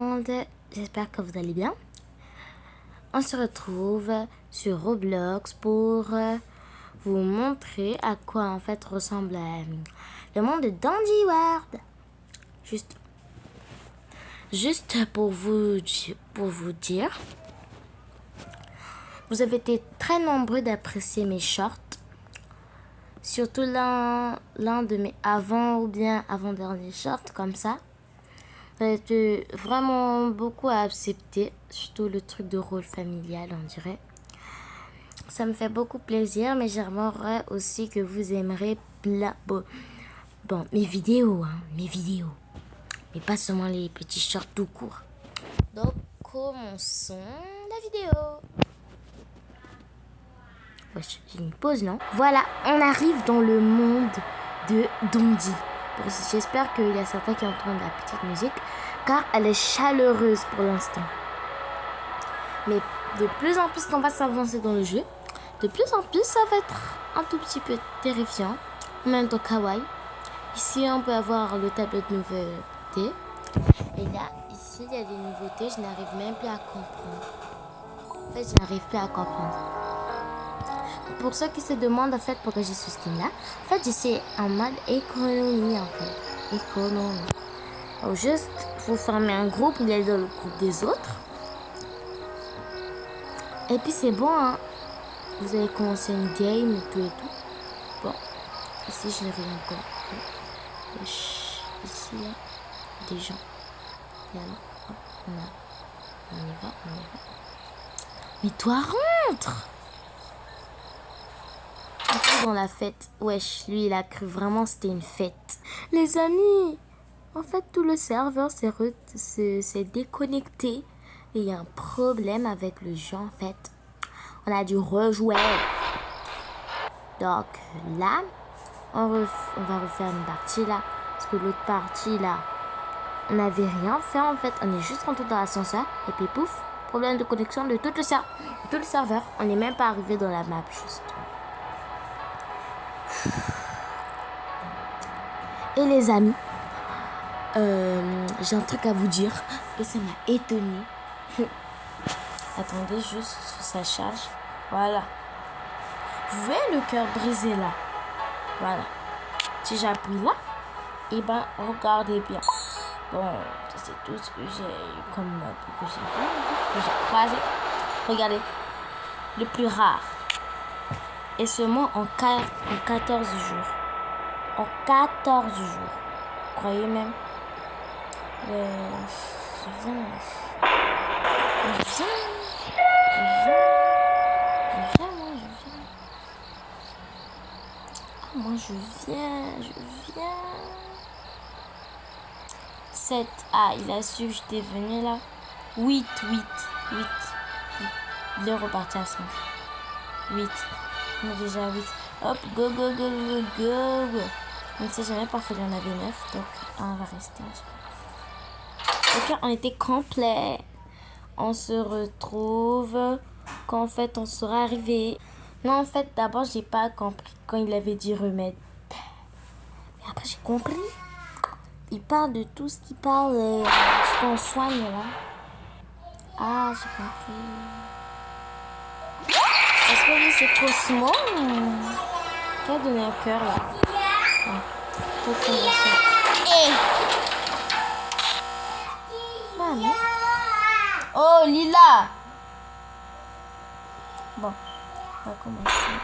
monde, j'espère que vous allez bien. On se retrouve sur Roblox pour vous montrer à quoi en fait ressemble le monde de Dandy World. Juste pour vous dire, vous avez été très nombreux d'apprécier mes shorts, surtout l'un de mes avant ou bien avant-derniers shorts comme ça. J'ai vraiment beaucoup à accepter, surtout le truc de rôle familial, on dirait. Ça me fait beaucoup plaisir, mais j'aimerais aussi que vous aimerez bon, mes vidéos, mes vidéos. Mais pas seulement les petits shorts tout court. Donc, commençons la vidéo. Wesh, j'ai une pause, non? Voilà, on arrive dans le monde de Dandy. J'espère qu'il y a certains qui entendent la petite musique, car elle est chaleureuse pour l'instant. Mais de plus en plus qu'on va s'avancer dans le jeu, de plus en plus ça va être un tout petit peu terrifiant, en même temps kawaii. Ici on peut avoir le tableau de nouveautés. Et là, ici il y a des nouveautés, je n'arrive même plus à comprendre. En fait, je n'arrive plus à comprendre. Pour ceux qui se demandent en fait pourquoi j'ai ce skin là, en fait c'est en mode économie en fait. Économie. Alors juste, vous formez un groupe, vous allez dans le groupe des autres. Et puis c'est bon, hein. Vous allez commencer une game et tout et tout. Bon, ici je n'ai rien compris. Ici là, des gens. Et alors, hop, on y va. Mais toi rentre! Dans la fête. Wesh, lui il a cru vraiment c'était une fête. Les amis, en fait tout le serveur s'est déconnecté. Et il y a un problème avec le jeu en fait. On a dû rejouer. Donc là, on va refaire une partie là. Parce que l'autre partie là, on n'avait rien fait en fait. On est juste rentré dans l'ascenseur. Et puis pouf, problème de connexion de tout le serveur. On n'est même pas arrivé dans la map juste. Et les amis, j'ai un truc à vous dire que ça m'a étonné. Attendez juste, ça charge. Voilà. Vous voyez le cœur brisé là? Voilà. Si j'appuie là, et ben regardez bien. Bon, c'est tout ce que j'ai comme que j'ai vu, que j'ai croisé. Regardez, le plus rare. Et seulement en 14 jours. En 14 jours. Croyez même. Je viens. Moi, je viens. 7. Ah, il a su que j'étais venue là. 8. Il est reparti à 5. 8. On est déjà à 8. Hop, go. On ne sait jamais, parfois il y en avait 9. Donc, on va rester. Ok, on était complet. On se retrouve quand en fait on sera arrivé. Non, en fait, d'abord, j'ai pas compris quand il avait dit remède. Mais après, j'ai compris. Il parle de tout ce qu'il parle, ce qu'on soigne là. Ah, j'ai compris. Est-ce que lui, c'est Cosmo qui a donné un cœur là? Oh, Lila! Bon, on va commencer.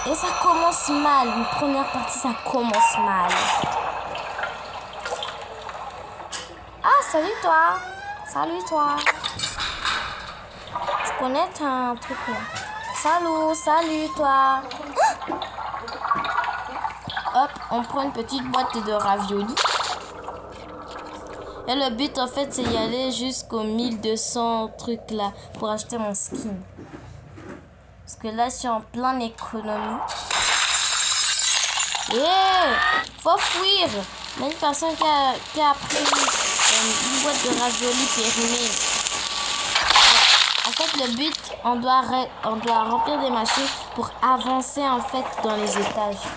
Et ça commence mal. Une première partie, ça commence mal. Ah, salut toi. Tu connais un truc là? Salut toi. Hop, on prend une petite boîte de raviolis. Et le but en fait c'est y aller jusqu'aux 1200 trucs là pour acheter mon skin. Parce que là je suis en pleine économie. Faut fuir. Il y a une personne qui a pris une boîte de raviolis périmée. En fait le but on doit remplir des machines pour avancer en fait dans les étages.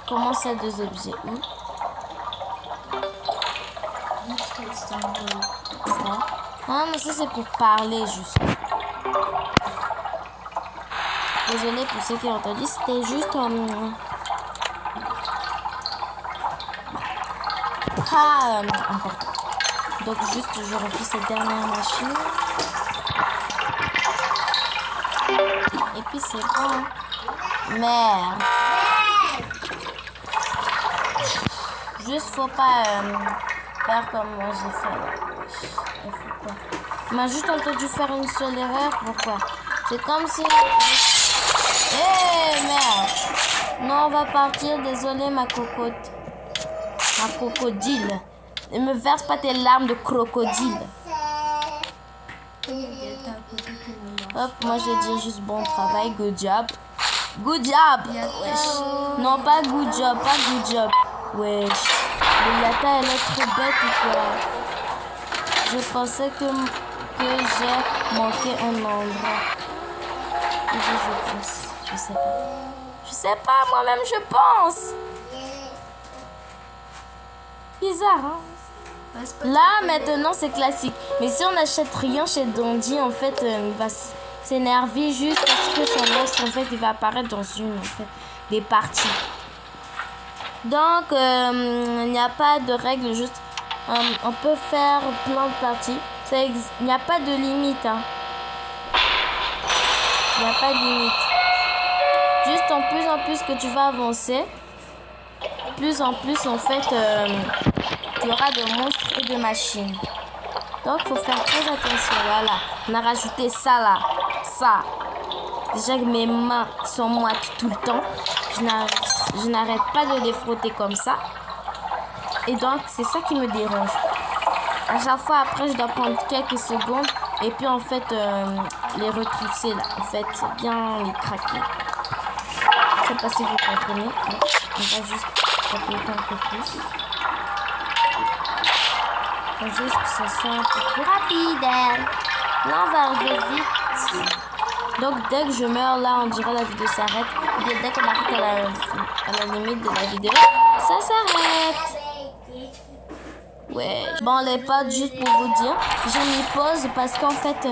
Comment ça, 2 objets? Ah, mais ça c'est pour parler juste. Désolée pour ceux qui ont entendu, c'était juste pas important. Donc juste je remplis cette dernière machine. Et puis c'est bon. Merde. Juste faut pas faire comme moi j'ai fait là. Il m'a juste entendu faire une seule erreur. Pourquoi? C'est comme si... Eh merde. Non, on va partir. Désolé ma cocotte. Ma crocodile. Ne me verse pas tes larmes de crocodile. Hop, moi je vais dire juste bon travail, good job. Good job. Wesh. Non, pas good job, pas good job. Wesh. Le Yata, elle est trop bête ou quoi? Je pensais que j'ai manqué un endroit. Je pense. Je sais pas. Je sais pas, moi-même je pense. Bizarre, hein? Là, maintenant, c'est classique. Mais si on n'achète rien chez Dondi, en fait, il va s'énerver juste parce que son monstre, en fait, il va apparaître dans une, en fait, des parties. Donc, il n'y a pas de règle, juste, on peut faire plein de parties. Il n'y a pas de limite, hein. Il n'y a pas de limite. Juste en plus que tu vas avancer, plus en plus, en fait, il y aura de monstres et de machines. Donc, il faut faire très attention. Voilà. On a rajouté ça là. Ça. Déjà que mes mains sont moites tout le temps. Je n'arrête pas de les frotter comme ça. Et donc, c'est ça qui me dérange. À chaque fois, après, je dois prendre quelques secondes. Et puis, en fait, les retrousser là. En fait, bien les craquer. Je sais pas si vous comprenez. On va juste compléter un peu plus. Faut juste que ce soit un peu plus rapide. Là, on va arriver vite. Donc, dès que je meurs, là, on dirait la vidéo s'arrête. Et dès qu'on arrive à la limite de la vidéo, ça s'arrête. Ouais. Bon, les potes, juste pour vous dire, j'ai mis pause parce qu'en fait,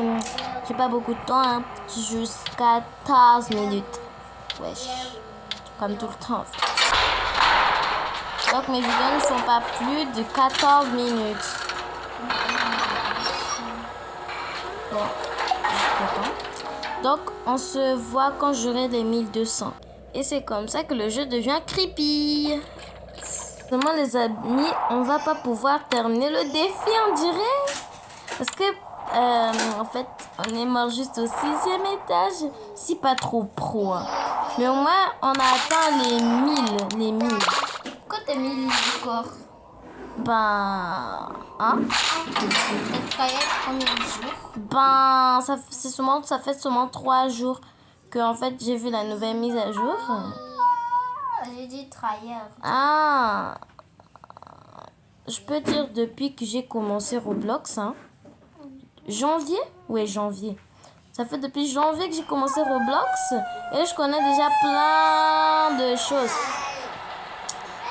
j'ai pas beaucoup de temps. Hein. J'ai juste 14 minutes. Wesh. Comme tout le temps, en fait. Donc, mes vidéos ne sont pas plus de 14 minutes. Bon. Donc, on se voit quand j'aurai les 1200. Et c'est comme ça que le jeu devient creepy. Seulement, les amis, on va pas pouvoir terminer le défi, on dirait. Parce que, en fait, on est mort juste au 6e étage. C'est pas trop pro, hein. Mais au moins, on a atteint les 1000. Les 1000. Pourquoi t'as mis du corps? Ben... Hein? T'as travaillé combien de jours? Ben, ça fait seulement 3 jours que, en fait, j'ai vu la nouvelle mise à jour. J'ai dit travailler. Ah! Je peux dire depuis que j'ai commencé Roblox, hein. Janvier? Ouais, janvier. Ça fait depuis janvier que j'ai commencé Roblox et je connais déjà plein de choses.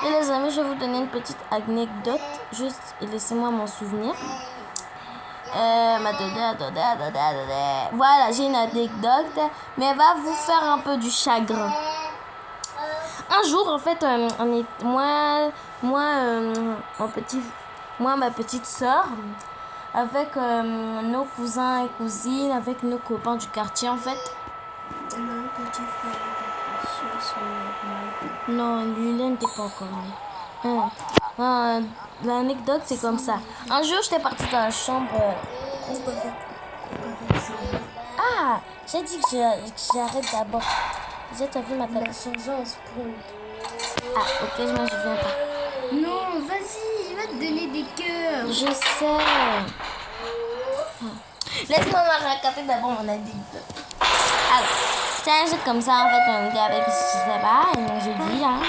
Et les amis, je vais vous donner une petite anecdote. Juste, laissez-moi m'en souvenir. Voilà, j'ai une anecdote, mais elle va vous faire un peu du chagrin. Un jour, en fait, ma petite soeur, avec nos cousins et cousines, avec nos copains du quartier, en fait. Non, lui, il n'était pas encore né. L'anecdote, c'est comme ça. Un jour, j'étais partie dans la chambre. Ah, j'ai dit que j'arrête d'abord. J'ai vu ma tête. Ah, ok, je viens pas. Non, vas-y, il va te donner des cœurs. Je sais. Laisse-moi me raconter d'abord mon anecdote. Alors, c'est un jeu comme ça, en fait, un gars avec, je sais pas, et donc j'ai dit, hein.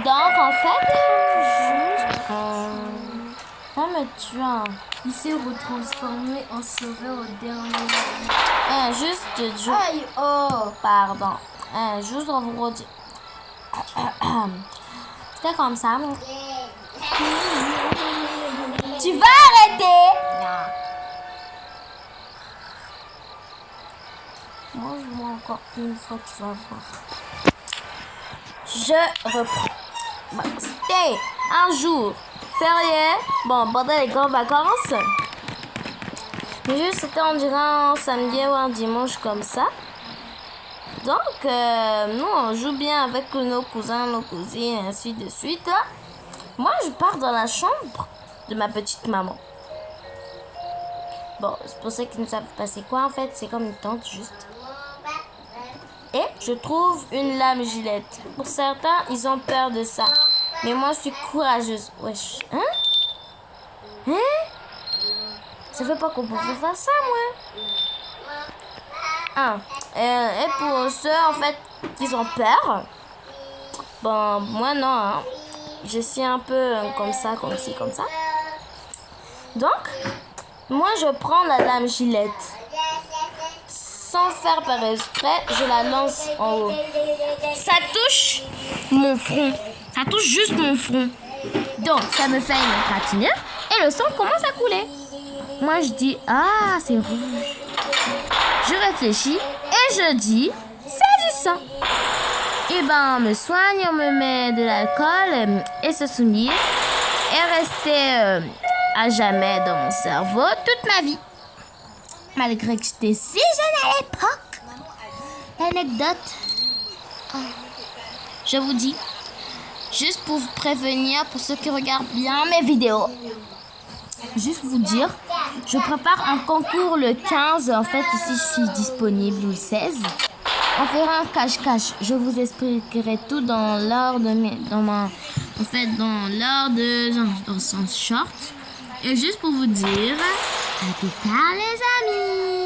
Donc, en fait, juste, ça me tue, hein. Il s'est retransformé en sauveur au dernier moment. Juste, Aïe, oh. pardon. Juste, on vous redit. C'était comme ça. Tu vas arrêter? Mange-moi encore une fois, tu vas voir. Je reprends. Bon, c'était un jour férié. Bon, pendant les grandes vacances. Mais juste, c'était on dirait un samedi ou un dimanche comme ça. Donc, nous, on joue bien avec nos cousins, nos cousines, et ainsi de suite. Moi, je pars dans la chambre de ma petite maman. Bon, c'est pour ça qu'ils ne savent pas c'est quoi en fait. C'est comme une tante juste. Et je trouve une lame gilette. Pour certains, ils ont peur de ça. Mais moi, je suis courageuse. Wesh. Hein? Ça fait pas qu'on pouvait faire ça, moi. Et pour ceux, en fait, qui ont peur, bon, moi, non. Hein. Je suis un peu comme ça, comme ci, comme ça. Donc, moi, je prends la lame gilette. Sans faire par exprès, je la lance en haut. Ça touche mon front. Ça touche juste mon front. Donc, ça me fait une égratignure et le sang commence à couler. Moi, je dis, ah, c'est rouge. Je réfléchis et je dis, c'est du sang. Et ben, on me soigne, on me met de l'alcool et ce souvenir est resté à jamais dans mon cerveau toute ma vie. Malgré que j'étais si jeune à l'époque. L'anecdote, je vous dis, juste pour vous prévenir, pour ceux qui regardent bien mes vidéos, juste vous dire, je prépare un concours le 15. En fait, ici, je suis disponible le 16. On fera un cache-cache. Je vous expliquerai tout dans l'ordre dans son short. Et juste pour vous dire, à plus tard les amis.